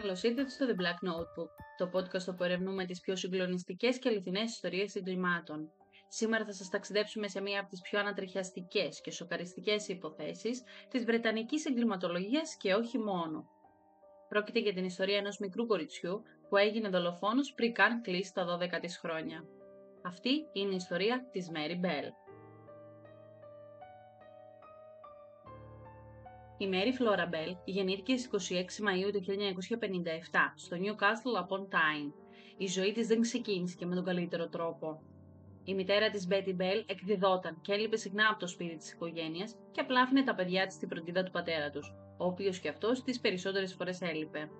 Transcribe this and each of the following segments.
Καλώς ήρθατε στο The Black Notebook, το podcast όπου ερευνούμε τις πιο συγκλονιστικές και αληθινές ιστορίες εγκλημάτων. Σήμερα θα σας ταξιδέψουμε σε μία από τις πιο ανατριχιαστικές και σοκαριστικές υποθέσεις της βρετανικής εγκληματολογίας και όχι μόνο. Πρόκειται για την ιστορία ενός μικρού κοριτσιού που έγινε δολοφόνος πριν καν κλείσει τα 12 της χρόνια. Αυτή είναι η ιστορία της Mary Bell. Η Mary Flora Bell γεννήθηκε στις 26 Μαΐου του 1957 στο Newcastle upon Tyne. Η ζωή της δεν ξεκίνησε με τον καλύτερο τρόπο. Η μητέρα της Betty Bell εκδιδόταν και έλειπε συχνά από το σπίτι της οικογένειας και απλά άφηνε τα παιδιά της στην φροντίδα του πατέρα τους, ο οποίος και αυτός τις περισσότερες φορές έλειπε.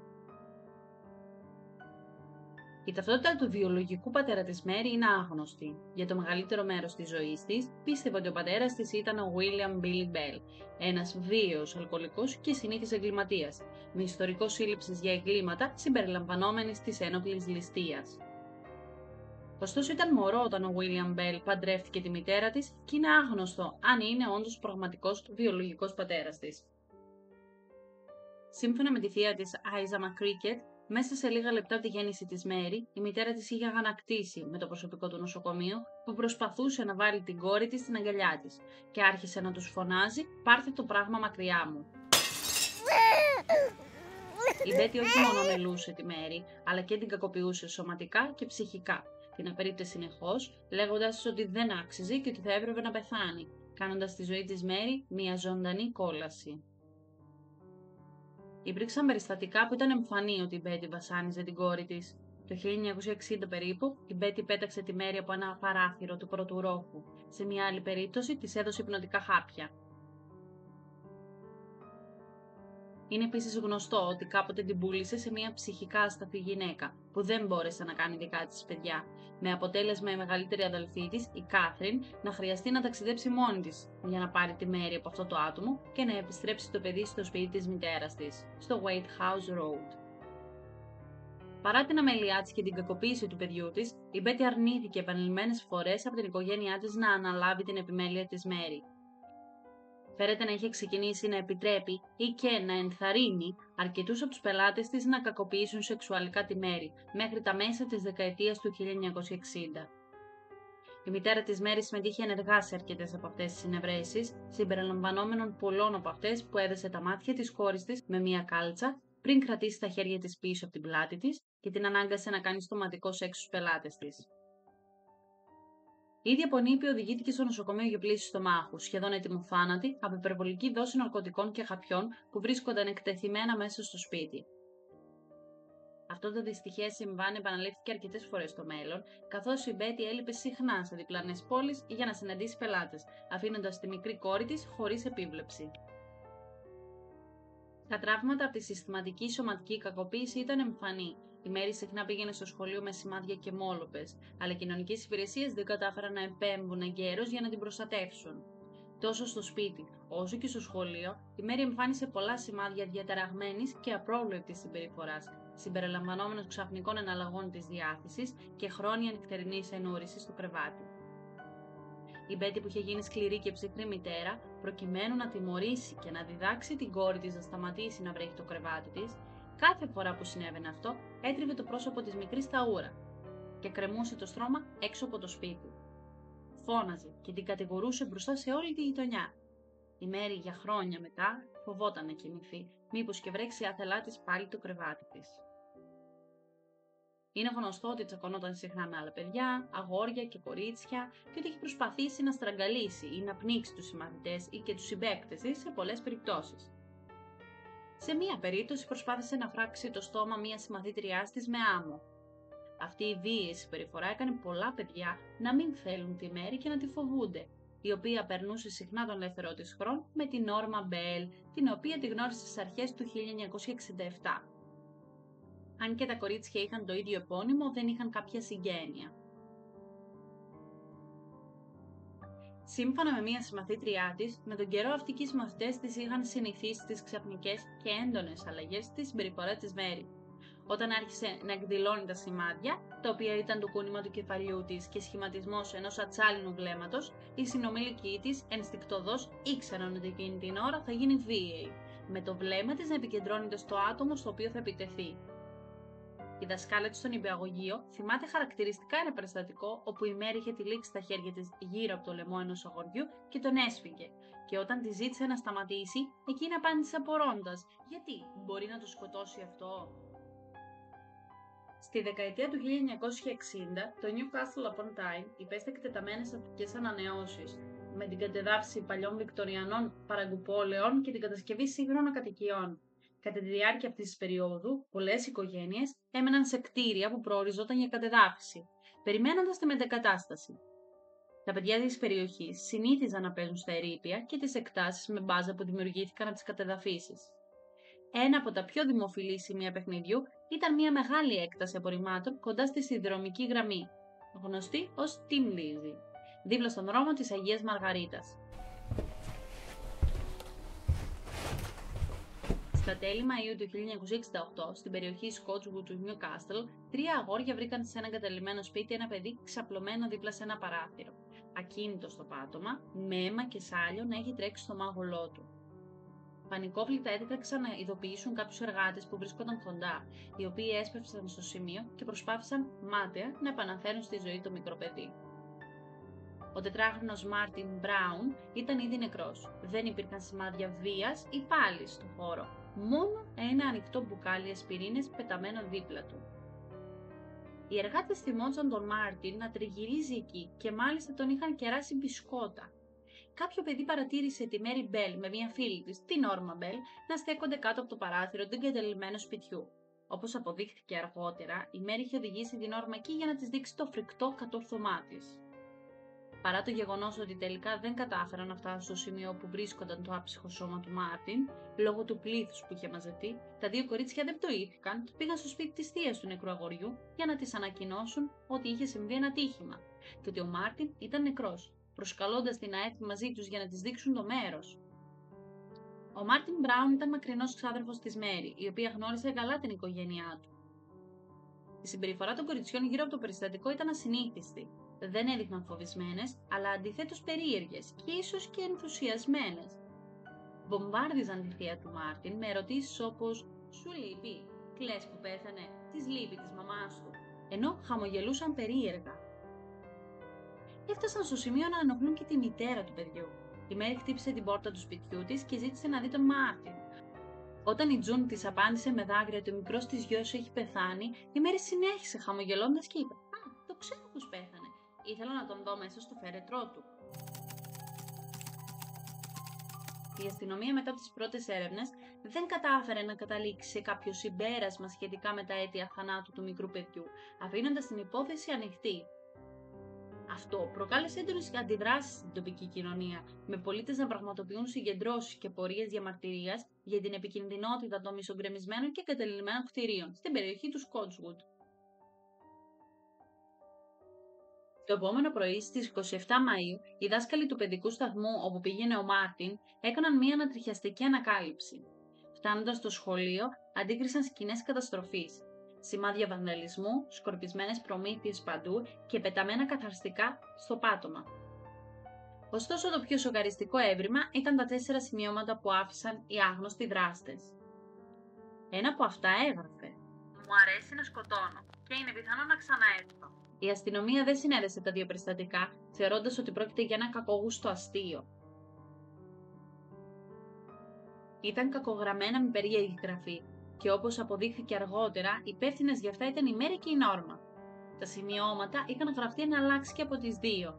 Η ταυτότητα του βιολογικού πατέρα της Mary είναι άγνωστη. Για το μεγαλύτερο μέρος της ζωής της, πίστευε ότι ο πατέρας της ήταν ο William Billy Bell, ένας βίαιος αλκοολικός και συνήθις εγκληματίας, με ιστορικό σύλληψης για εγκλήματα συμπεριλαμβανόμενης της ένοπλης ληστείας. Ωστόσο ήταν μωρό όταν ο William Bell παντρεύτηκε τη μητέρα της και είναι άγνωστο αν είναι όντως πραγματικός βιολογικός πατέρας της. Σύμφωνα με τη θεία της Isa McCricket, μέσα σε λίγα λεπτά από τη γέννηση της Μέρι, η μητέρα της είχε αγανακτήσει με το προσωπικό του νοσοκομείου που προσπαθούσε να βάλει την κόρη της στην αγκαλιά της και άρχισε να τους φωνάζει «Πάρτε το πράγμα μακριά μου». Η Μπέτι όχι μόνο μελούσε τη Μέρι, αλλά και την κακοποιούσε σωματικά και ψυχικά. Την απερίπτε συνεχώς, λέγοντας ότι δεν άξιζε και ότι θα έπρεπε να πεθάνει, κάνοντας τη ζωή της Μέρι μια ζωντανή κόλαση. Υπήρξαν περιστατικά που ήταν εμφανή ότι η Μπέτι βασάνιζε την κόρη της. Το 1960 περίπου, η Μπέτι πέταξε τη Μέρι από ένα παράθυρο του πρώτου ορόφου. Σε μια άλλη περίπτωση, της έδωσε υπνοτικά χάπια. Είναι επίσης γνωστό ότι κάποτε την πούλησε σε μια ψυχικά άσταθη γυναίκα, που δεν μπόρεσε να κάνει δικά της παιδιά, με αποτέλεσμα η μεγαλύτερη αδελφή της, η Κάθριν, να χρειαστεί να ταξιδέψει μόνη της για να πάρει τη Μέρι από αυτό το άτομο και να επιστρέψει το παιδί στο σπίτι της μητέρας της, στο White House Road. Παρά την αμέλειά της και την κακοποίηση του παιδιού της, η Μπέτι αρνήθηκε επανειλημμένες φορές από την οικογένειά της να αναλάβει την επιμέλεια της Μέρι. Φέρεται να είχε ξεκινήσει να επιτρέπει ή και να ενθαρρύνει αρκετούς από τους πελάτες της να κακοποιήσουν σεξουαλικά τη Μέρι μέχρι τα μέσα της δεκαετίας του 1960. Η μητέρα της Μέρι συμμετείχε ενεργά σε αρκετές από αυτές τις συνευρέσεις, συμπεριλαμβανόμενων πολλών από αυτές που έδεσε τα μάτια της κόρης της με μία κάλτσα πριν κρατήσει τα χέρια της πίσω από την πλάτη της και την ανάγκασε να κάνει στοματικό σεξ στους πελάτες της. Ήδη από νήπη οδηγήθηκε στο νοσοκομείο για πλήση στομάχου, σχεδόν έτοιμο θάνατη, από υπερβολική δόση ναρκωτικών και χαπιών που βρίσκονταν εκτεθειμένα μέσα στο σπίτι. Αυτό το δυστυχές συμβάν επαναλήφθηκε αρκετές φορές στο μέλλον, καθώς η Μπέτι έλειπε συχνά σε διπλανές πόλεις για να συναντήσει πελάτες, αφήνοντας τη μικρή κόρη της χωρίς επίβλεψη. Τα τραύματα από τη συστηματική σωματική κακοποίηση ήταν εμφανή. Η Μέρι συχνά πήγαινε στο σχολείο με σημάδια και μόλοπες, αλλά οι κοινωνικές υπηρεσίες δεν κατάφεραν να επέμβουν εγκαίρως για να την προστατεύσουν. Τόσο στο σπίτι όσο και στο σχολείο, η Μέρι εμφάνισε πολλά σημάδια διαταραγμένης και απρόβλεπτης συμπεριφοράς, συμπεριλαμβανόμενος ξαφνικών εναλλαγών της διάθεσης και χρόνια νυχτερινής ενούρησης στο κρεβάτι. Η Μπέτι, που είχε γίνει σκληρή και ψυχρή μητέρα, προκειμένου να τιμωρήσει και να διδάξει την κόρη της να σταματήσει να βρέχει το κρεβάτι της, κάθε φορά που συνέβαινε αυτό, έτριβε το πρόσωπο της μικρής στα ούρα και κρεμούσε το στρώμα έξω από το σπίτι. Φώναζε και την κατηγορούσε μπροστά σε όλη τη γειτονιά. Η Μέρι για χρόνια μετά φοβόταν να κοιμηθεί, μήπως και βρέξει άθελά της πάλι το κρεβάτι της. Είναι γνωστό ότι τσακωνόταν συχνά με άλλα παιδιά, αγόρια και κορίτσια και ότι έχει προσπαθήσει να στραγγαλίσει ή να πνίξει τους συμμαθητές ή και τους συμπαίκτες της σε πολλές περιπτώσεις. Σε μία περίπτωση προσπάθησε να φράξει το στόμα μιας συμμαθήτριάς της με άμμο. Αυτή η βίαιη συμπεριφορά έκανε πολλά παιδιά να μην θέλουν τη Μέρι και να τη φοβούνται, η οποία περνούσε συχνά τον ελεύθερό της χρόνο με την Norma Bell, την οποία τη γνώρισε στις αρχές του 1967. Αν και τα κορίτσια είχαν το ίδιο επώνυμο, δεν είχαν κάποια συγγένεια. Σύμφωνα με μία συμμαθήτριά της, με τον καιρό αυτοί και οι συμμαθητές της είχαν συνηθίσει στις ξαφνικές και έντονες αλλαγές στη συμπεριφορά της Μέρι. Όταν άρχισε να εκδηλώνει τα σημάδια, τα οποία ήταν το κούνημα του κεφαλιού της και σχηματισμός ενός ατσάλινου βλέμματος, οι συνομήλικοι της ενστικτωδώς ήξεραν ότι εκείνη την ώρα θα γίνει βίαιη. με το βλέμμα της να επικεντρώνεται στο άτομο στο οποίο θα επιτεθεί. Η δασκάλα της στον νηπιαγωγείο θυμάται χαρακτηριστικά ένα περιστατικό όπου η Μέρι είχε τυλίξει τα χέρια της γύρω από το λαιμό ενός αγοριού και τον έσφιγγε. Και όταν τη ζήτησε να σταματήσει, εκείνη απάντησε απορώντας: «Γιατί, μπορεί να το σκοτώσει αυτό?» Στη δεκαετία του 1960, το Newcastle upon Tyne υπέστη εκτεταμένες αστικές ανανεώσεις, με την κατεδάφιση παλιών βικτωριανών παραγκουπόλεων και την κατασκευή σύγχρονων κατοικιών. Κατά τη διάρκεια αυτής της περίοδου, πολλές οικογένειες έμεναν σε κτίρια που προοριζόταν για κατεδάφιση, περιμένοντας τη μετεγκατάσταση. Τα παιδιά της περιοχής συνήθιζαν να παίζουν στα ερείπια και τις εκτάσεις με μπάζα που δημιουργήθηκαν από τις κατεδαφίσεις. Ένα από τα πιο δημοφιλή σημεία παιχνιδιού ήταν μια μεγάλη έκταση απορριμμάτων κοντά στη σιδηροδρομική γραμμή, γνωστή ως Tin Lizzy, δίπλα στον δρόμο της Αγίας Μαργαρίτας. Στα τέλη Μαΐου του 1968, στην περιοχή Scotchwood του Newcastle, 3 αγόρια βρήκαν σε ένα εγκαταλειμμένο σπίτι ένα παιδί ξαπλωμένο δίπλα σε ένα παράθυρο, ακίνητο στο πάτωμα, με αίμα και σάλιο να έχει τρέξει στο μάγουλό του. Πανικόβλητα έτρεξαν να ειδοποιήσουν κάποιους εργάτες που βρίσκονταν κοντά, οι οποίοι έσπευσαν στο σημείο και προσπάθησαν μάταια να επαναφέρουν στη ζωή το μικρό παιδί. Ο 4χρονος Μάρτιν Μπράουν ήταν ήδη νεκρός. Δεν υπήρχαν σημάδια βίας ή πάλης στο χώρο, μόνο ένα ανοιχτό μπουκάλι ασπιρίνης πεταμένο δίπλα του. Οι εργάτες θυμόντουσαν τον Μάρτιν να τριγυρίζει εκεί και μάλιστα τον είχαν κεράσει μπισκότα. Κάποιο παιδί παρατήρησε τη Μέρι Μπέλ με μια φίλη της, την Όρμα Μπέλ, να στέκονται κάτω από το παράθυρο του εγκαταλειμμένου σπιτιού. Όπως αποδείχθηκε αργότερα, η Μέρι είχε οδηγήσει την Όρμα εκεί για να της δείξει το φρικτό κατόρθωμά της. Παρά το γεγονός ότι τελικά δεν κατάφεραν να φτάσουν στο σημείο όπου βρίσκονταν το άψυχο σώμα του Μάρτιν, λόγω του πλήθους που είχε μαζευτεί, τα 2 κορίτσια δεν πτωήθηκαν και πήγαν στο σπίτι της θείας του νεκρού αγοριού για να της ανακοινώσουν ότι είχε συμβεί ένα ατύχημα και ότι ο Μάρτιν ήταν νεκρός, προσκαλώντας την να έρθει μαζί τους για να της δείξουν το μέρος. Ο Μάρτιν Μπράουν ήταν μακρινός ξάδερφος της Μέρι, η οποία γνώρισε καλά την οικογένειά του. Η συμπεριφορά των κοριτσιών γύρω από το περιστατικό ήταν ασυνήθιστη. Δεν έδειχναν φοβισμένες, αλλά αντιθέτως περίεργες και ίσως και ενθουσιασμένες. Βομβάρδιζαν τη θεία του Μάρτιν με ερωτήσεις όπως «Σου λείπει, κλαις που πέθανε, της λείπει της μαμάς του», ενώ χαμογελούσαν περίεργα. Έφτασαν στο σημείο να ενοχλούν και τη μητέρα του παιδιού. Η Μέρι χτύπησε την πόρτα του σπιτιού της και ζήτησε να δει τον Μάρτιν. Όταν η Τζουν της απάντησε με δάκρυα ότι ο μικρός της γιος έχει πεθάνει, η Μέρι συνέχισε χαμογελώντας και είπε «Α, το ξέρω πως πέθανε. Ήθελα να τον δω μέσα στο φέρετρό του». Η αστυνομία μετά από τις πρώτες έρευνες δεν κατάφερε να καταλήξει σε κάποιο συμπέρασμα σχετικά με τα αίτια θανάτου του μικρού παιδιού, αφήνοντας την υπόθεση ανοιχτή. Αυτό προκάλεσε έντονες αντιδράσεις στην τοπική κοινωνία, με πολίτες να πραγματοποιούν συγκεντρώσεις και πορείες διαμαρτυρίας για την επικινδυνότητα των μισογκρεμισμένων και εγκαταλειμμένων κτηρίων στην περιοχή του Scotchwood. Το επόμενο πρωί, στις 27 Μαΐου, οι δάσκαλοι του παιδικού σταθμού όπου πήγαινε ο Μάρτιν έκαναν μία ανατριχιαστική ανακάλυψη. Φτάνοντας στο σχολείο, αντίκρισαν σκηνές καταστροφής, σημάδια βανδαλισμού, σκορπισμένες προμήθειες παντού και πεταμένα καθαριστικά στο πάτωμα. Ωστόσο, το πιο σοκαριστικό έβριμα ήταν τα 4 σημειώματα που άφησαν οι άγνωστοι δράστες. Ένα από αυτά έγραφε «Μου αρέσει να σκοτώνω και είναι πιθανό να ξαναέρθω». Η αστυνομία δεν συνέδεσε τα 2 περιστατικά, θεωρώντας ότι πρόκειται για ένα κακόγουστο αστείο. Ήταν κακογραμμένα με περίεργη γραφή και όπως αποδείχθηκε αργότερα, υπεύθυνες γι' αυτά ήταν η Μέρι και η Νόρμα. Τα σημειώματα είχαν γραφτεί εν αλλάξει και από τις 2.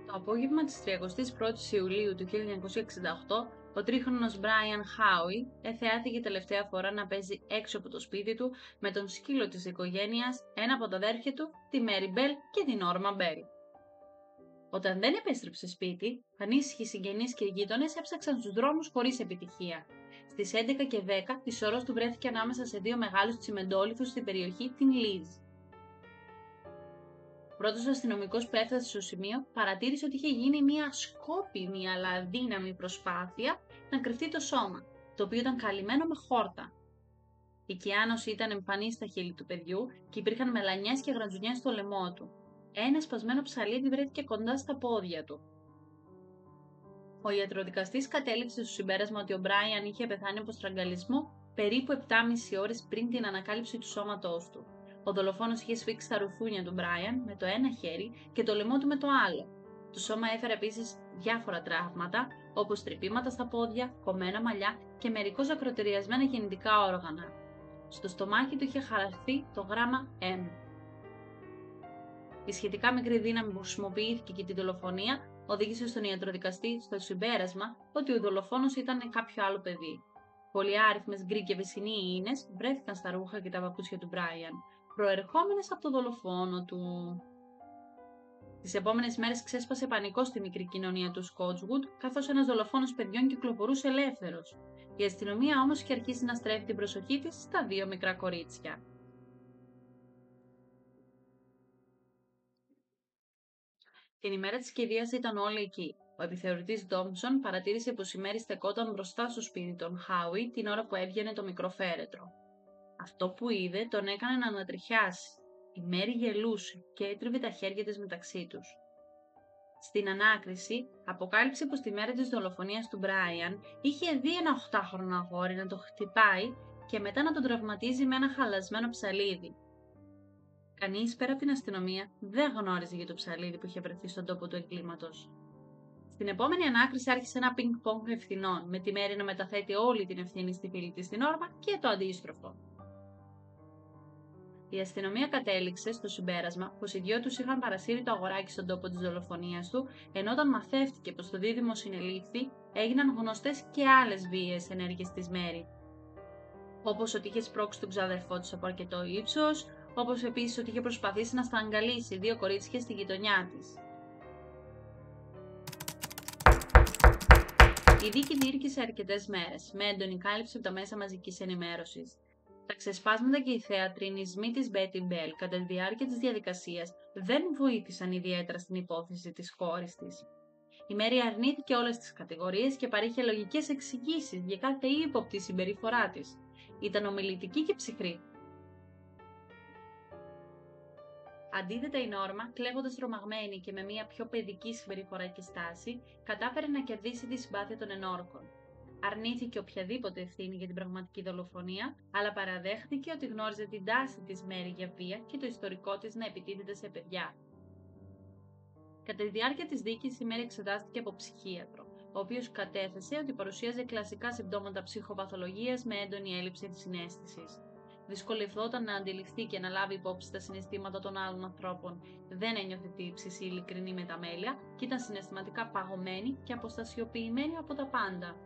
Το απόγευμα της 31ης Ιουλίου του 1968, ο 3χρονος Μπράιαν Χάουι εθεάθηκε τελευταία φορά να παίζει έξω από το σπίτι του με τον σκύλο της οικογένειας, ένα από τα αδέρφια του, τη Μέρι Μπέλ και την Όρμα Μπέλ. Όταν δεν επέστρεψε σπίτι, ανήσυχοι συγγενείς και οι γείτονες έψαξαν στους δρόμους χωρίς επιτυχία. Στις 11 και 10, της ώρας του βρέθηκε ανάμεσα σε 2 μεγάλους τσιμεντόλιθους στην περιοχή Tin Lizzy. Ο πρώτος αστυνομικός που έφτασε στο σημείο παρατήρησε ότι είχε γίνει μια σκόπιμη αλλά αδύναμη προσπάθεια να κρυφτεί το σώμα, το οποίο ήταν καλυμμένο με χόρτα. Η κυάνωση ήταν εμφανή στα χείλη του παιδιού και υπήρχαν μελανιές και γραντζουνιές στο λαιμό του. Ένα σπασμένο ψαλίδι βρέθηκε κοντά στα πόδια του. Ο ιατροδικαστής κατέληξε στο συμπέρασμα ότι ο Μπράιαν είχε πεθάνει από στραγγαλισμό περίπου 7,5 ώρες πριν την ανακάλυψη του σώματός του. Ο δολοφόνος είχε σφίξει τα ρουθούνια του Μπράιαν με το ένα χέρι και το λαιμό του με το άλλο. Το σώμα έφερε επίσης διάφορα τραύματα, όπως τρυπήματα στα πόδια, κομμένα μαλλιά και μερικώς ακροτηριασμένα γεννητικά όργανα. Στο στομάχι του είχε χαραχθεί το γράμμα M. Η σχετικά μικρή δύναμη που χρησιμοποιήθηκε για τη δολοφονία οδήγησε στον ιατροδικαστή στο συμπέρασμα ότι ο δολοφόνος ήταν κάποιο άλλο παιδί. Πολυάριθμες γκρι και βυσσινοί ίνες βρέθηκαν στα ρούχα και τα παπούτσια του Μπράιαν, προερχόμενες από το δολοφόνο του. Τις επόμενες μέρες ξέσπασε πανικός στη μικρή κοινωνία του Σκότσγουτ, καθώς ένας δολοφόνος παιδιών κυκλοφορούσε ελεύθερος. Η αστυνομία όμως είχε αρχίσει να στρέφει την προσοχή της στα δύο μικρά κορίτσια. Την ημέρα της κηδείας ήταν όλοι εκεί. Ο επιθεωρητής Ντόμψον παρατήρησε πως η Μέρι στεκόταν μπροστά στο σπίτι των Χάουι την ώρα που έβγαινε το μικρό φέρετρο. Αυτό που είδε τον έκανε να ανατριχιάσει. Η Μέρι γελούσε και έτριβε τα χέρια της μεταξύ τους. Στην ανάκριση, αποκάλυψε πως τη μέρα της δολοφονίας του Μπράιαν είχε δει ένα 8χρονο αγόρι να το χτυπάει και μετά να τον τραυματίζει με ένα χαλασμένο ψαλίδι. Κανείς πέρα από την αστυνομία δεν γνώριζε για το ψαλίδι που είχε βρεθεί στον τόπο του εγκλήματος. Στην επόμενη ανάκριση άρχισε ένα πινκ-πονγκ ευθυνών, με τη Μέρι να μεταθέτει όλη την ευθύνη στη φίλη της την Όρμα και το αντίστροφο. Η αστυνομία κατέληξε στο συμπέρασμα πως οι δυο τους είχαν παρασύρει το αγοράκι στον τόπο της δολοφονίας του, ενώ όταν μαθεύτηκε πως το δίδυμο συνελήφθη, έγιναν γνωστές και άλλες βίαιες ενέργειες της Μέρι. Όπως ότι είχε σπρώξει τον ξαδερφό της από αρκετό ύψος, όπως επίσης ότι είχε προσπαθήσει να στραγγαλίσει δύο κορίτσια στη γειτονιά της. Η δίκη διήρκησε αρκετές μέρες, με έντονη κάλυψη από τα μέσα μαζικής ενημέρωσης. Τα ξεσπάσματα και οι θεατρινισμοί της Μπέτι Μπέλ κατά τη διάρκεια της διαδικασίας δεν βοήθησαν ιδιαίτερα στην υπόθεση της κόρης της. Η Μέρι αρνήθηκε όλες τις κατηγορίες και παρήχε λογικές εξηγήσεις για κάθε ύποπτη συμπεριφορά της. Ήταν ομιλητική και ψυχρή. Αντίθετα, η Νόρμα, κλαίγοντας τρομαγμένη και με μια πιο παιδική συμπεριφορά και στάση, κατάφερε να κερδίσει τη συμπάθεια των ενόρκων. Αρνήθηκε οποιαδήποτε ευθύνη για την πραγματική δολοφονία, αλλά παραδέχτηκε ότι γνώριζε την τάση της Μέρι για βία και το ιστορικό της να επιτίθεται σε παιδιά. Κατά τη διάρκεια της δίκης, η Μέρι εξετάστηκε από ψυχίατρο, ο οποίος κατέθεσε ότι παρουσίαζε κλασικά συμπτώματα ψυχοπαθολογίας με έντονη έλλειψη συναίσθησης. Δυσκολευόταν να αντιληφθεί και να λάβει υπόψη τα συναισθήματα των άλλων ανθρώπων, δεν ένιωθε τύψεις ή ειλικρινή μεταμέλεια και ήταν συναισθηματικά παγωμένη και αποστασιοποιημένη από τα πάντα.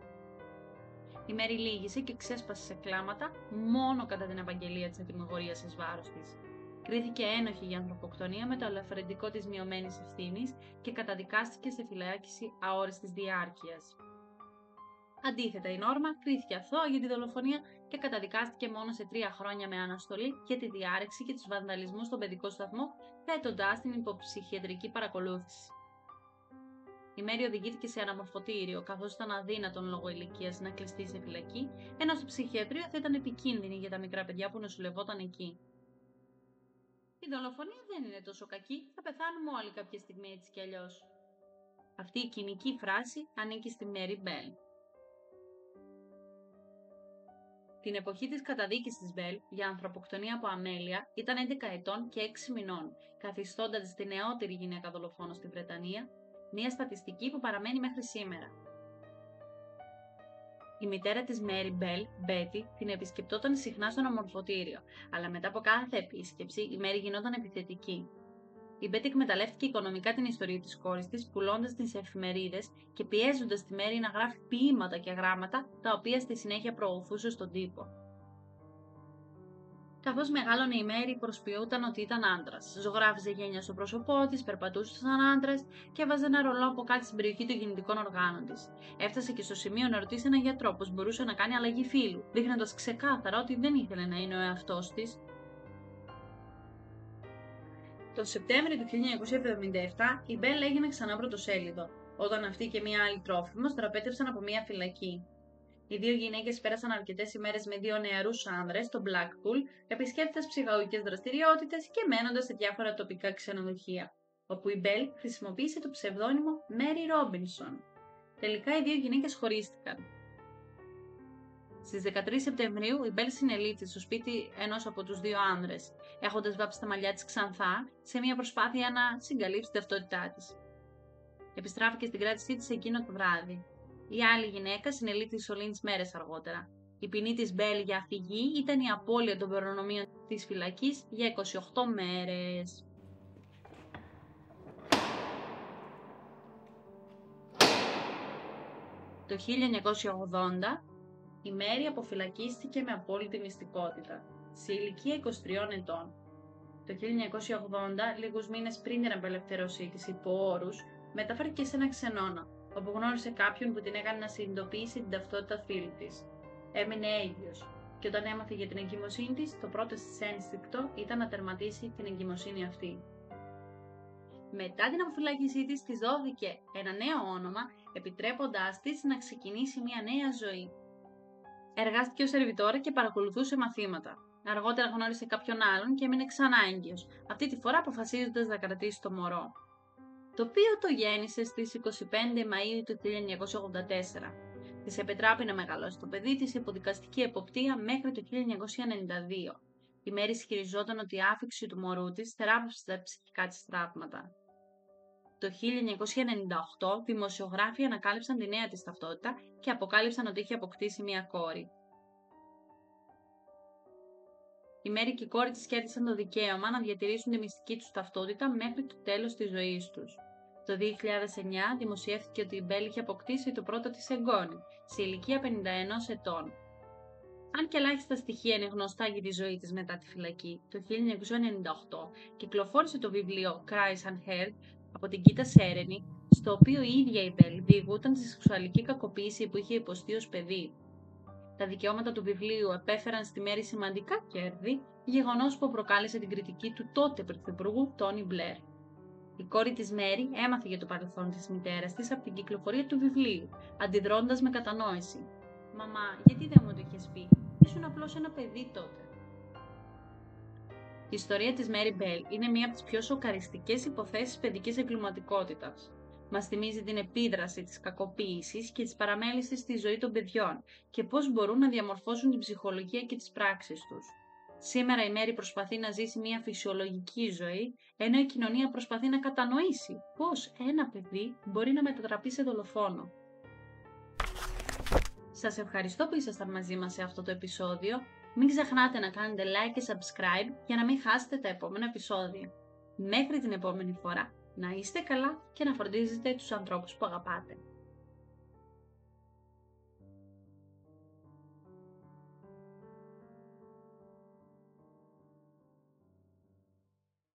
Η Μέρι λύγησε και ξέσπασε σε κλάματα μόνο κατά την απαγγελία της ατιμωρίας εις βάρος της. Κρίθηκε ένοχη για ανθρωποκτονία με το ελαφρυντικό της μειωμένης ευθύνης και καταδικάστηκε σε φυλάκιση αόριστης διάρκειας. Αντίθετα, η Νόρμα κρίθηκε αθώα για τη δολοφονία και καταδικάστηκε μόνο σε 3 χρόνια με αναστολή για τη διάρρηξη και τους βανδαλισμούς στον παιδικό σταθμό, θέτοντάς την υπό ψυχιατρική παρακολούθηση. Η Μέρι οδηγήθηκε σε αναμορφωτήριο, καθώς ήταν αδύνατον λόγω ηλικίας να κλειστεί σε φυλακή, ενώ στο ψυχιατρίο θα ήταν επικίνδυνη για τα μικρά παιδιά που νοσηλευόταν εκεί. Η δολοφονία δεν είναι τόσο κακή, θα πεθάνουμε όλοι κάποια στιγμή έτσι κι αλλιώς. Αυτή η κοινική φράση ανήκει στη Μέρι Μπέλ. Την εποχή της καταδίκης της Μπέλ για ανθρωποκτονία από αμέλεια ήταν 11 ετών και 6 μηνών, καθιστώντας τη νεότερη γυναίκα δολοφόνο στη Βρετανία, μια στατιστική που παραμένει μέχρι σήμερα. Η μητέρα της Μέρι Μπέλ, Μπέτι, την επισκεπτόταν συχνά στο αναμορφωτήριο, αλλά μετά από κάθε επίσκεψη η Μέρι γινόταν επιθετική. Η Μπέτι εκμεταλλεύτηκε οικονομικά την ιστορία της κόρης της, πουλώντας την σε εφημερίδες και πιέζοντας τη Μέρι να γράφει ποίηματα και γράμματα, τα οποία στη συνέχεια προωθούσε στον τύπο. Καθώς μεγάλωνε, η Μέρι προσποιούταν ότι ήταν άντρας. Ζωγράφιζε γένια στο πρόσωπό της, περπατούσε σαν άντρας και έβαζε ένα ρολό από κάτι στην περιοχή των γεννητικών οργάνων της. Έφτασε και στο σημείο να ρωτήσει έναν γιατρό πώς μπορούσε να κάνει αλλαγή φύλου, δείχνοντας ξεκάθαρα ότι δεν ήθελε να είναι ο εαυτός της. Τον Σεπτέμβριο του 1977 η Μπέλ έγινε ξανά πρωτοσέλιδο, όταν αυτή και μία άλλη τρόφιμος δραπέτευσαν από μία φυλακή. Οι δύο γυναίκες πέρασαν αρκετές ημέρες με δύο νεαρούς άνδρες στο Blackpool, επισκέπτοντας ψυχαγωγικές δραστηριότητες και μένοντας σε διάφορα τοπικά ξενοδοχεία. όπου η Μπέλ χρησιμοποίησε το ψευδόνυμο Mary Robinson. Τελικά οι δύο γυναίκες χωρίστηκαν. Στις 13 Σεπτεμβρίου η Μπέλ συνελήφθη στο σπίτι ενός από τους δύο άνδρες, έχοντας βάψει τα μαλλιά της ξανθά σε μια προσπάθεια να συγκαλύψει την ταυτότητά της. Επιστράφηκε στην κράτησή της εκείνο το βράδυ. Η άλλη γυναίκα συνελήφθη σωλήνης μέρες αργότερα. Η ποινή της Μπέλ για φυγή ήταν η απώλεια των προνομίων της φυλακής για 28 μέρες. Το 1980 η Μέρι αποφυλακίστηκε με απόλυτη μυστικότητα, σε ηλικία 23 ετών. Το 1980, λίγους μήνες πριν την απελευθέρωσή της υπό όρους, μεταφέρθηκε σε ένα ξενώνα, όπου γνώρισε κάποιον που την έκανε να συνειδητοποιήσει την ταυτότητα φίλη της. Έμεινε έγκυος και όταν έμαθε για την εγκυμοσύνη της, το πρώτο της ένστικτο ήταν να τερματίσει την εγκυμοσύνη αυτή. Μετά την αποφυλάκησή της δόθηκε ένα νέο όνομα, επιτρέποντάς της να ξεκινήσει μια νέα ζωή. Εργάστηκε ως σερβιτόρα και παρακολουθούσε μαθήματα. Αργότερα γνώρισε κάποιον άλλον και έμεινε ξανά έγκυος, αυτή τη φορά αποφασίζοντας να κρατήσει το μωρό, το οποίο το γέννησε στις 25 Μαΐου του 1984. Της επιτράπη να μεγαλώσει το παιδί της υπό δικαστική εποπτεία μέχρι το 1992. Η Μέρι ισχυριζόταν ότι η άφιξη του μωρού της θεράπευσε τα ψυχικά της τραύματα. Το 1998 δημοσιογράφοι ανακάλυψαν τη νέα της ταυτότητα και αποκάλυψαν ότι είχε αποκτήσει μια κόρη. Η Μέρι και η κόρη της κέρδισαν το δικαίωμα να διατηρήσουν τη μυστική τους ταυτότητα μέχρι το τέλος της ζωής τους. Το 2009 δημοσιεύθηκε ότι η Μπέλ είχε αποκτήσει το πρώτο της εγγόνι, σε ηλικία 51 ετών. Αν και ελάχιστα στοιχεία είναι γνωστά για τη ζωή της μετά τη φυλακή, το 1998 κυκλοφόρησε το βιβλίο Cries Unheard από την Κίτα Σέρενη, στο οποίο η ίδια η Μπέλ διηγούταν τη σεξουαλική κακοποίηση που είχε υποστεί ως παιδί. Τα δικαιώματα του βιβλίου επέφεραν στη Μέρι σημαντικά κέρδη, γεγονός που προκάλεσε την κριτική του τότε πρωθυπουργού Τόνι Μπλερ. Η κόρη της Μέρι έμαθε για το παρελθόν της μητέρας της από την κυκλοφορία του βιβλίου, αντιδρώντας με κατανόηση. «Μαμά, γιατί δεν μου το είχες πει? Ήσουν απλώς ένα παιδί τότε». Η ιστορία της Μέρι Μπέλ είναι μία από τις πιο σοκαριστικές υποθέσεις παιδικής εγκληματικότητας. Μας θυμίζει την επίδραση της κακοποίησης και της παραμέλησης στη ζωή των παιδιών και πώς μπορούν να διαμορφώσουν την ψυχολογία και τις πράξεις τους. Σήμερα η Μέρι προσπαθεί να ζήσει μια φυσιολογική ζωή, ενώ η κοινωνία προσπαθεί να κατανοήσει πώς ένα παιδί μπορεί να μετατραπεί σε δολοφόνο. Σας ευχαριστώ που ήσασταν μαζί μας σε αυτό το επεισόδιο. Μην ξεχνάτε να κάνετε like και subscribe για να μην χάσετε τα επόμενα επεισόδια. Μέχρι την επόμενη φορά, να είστε καλά και να φροντίζετε τους ανθρώπους που αγαπάτε.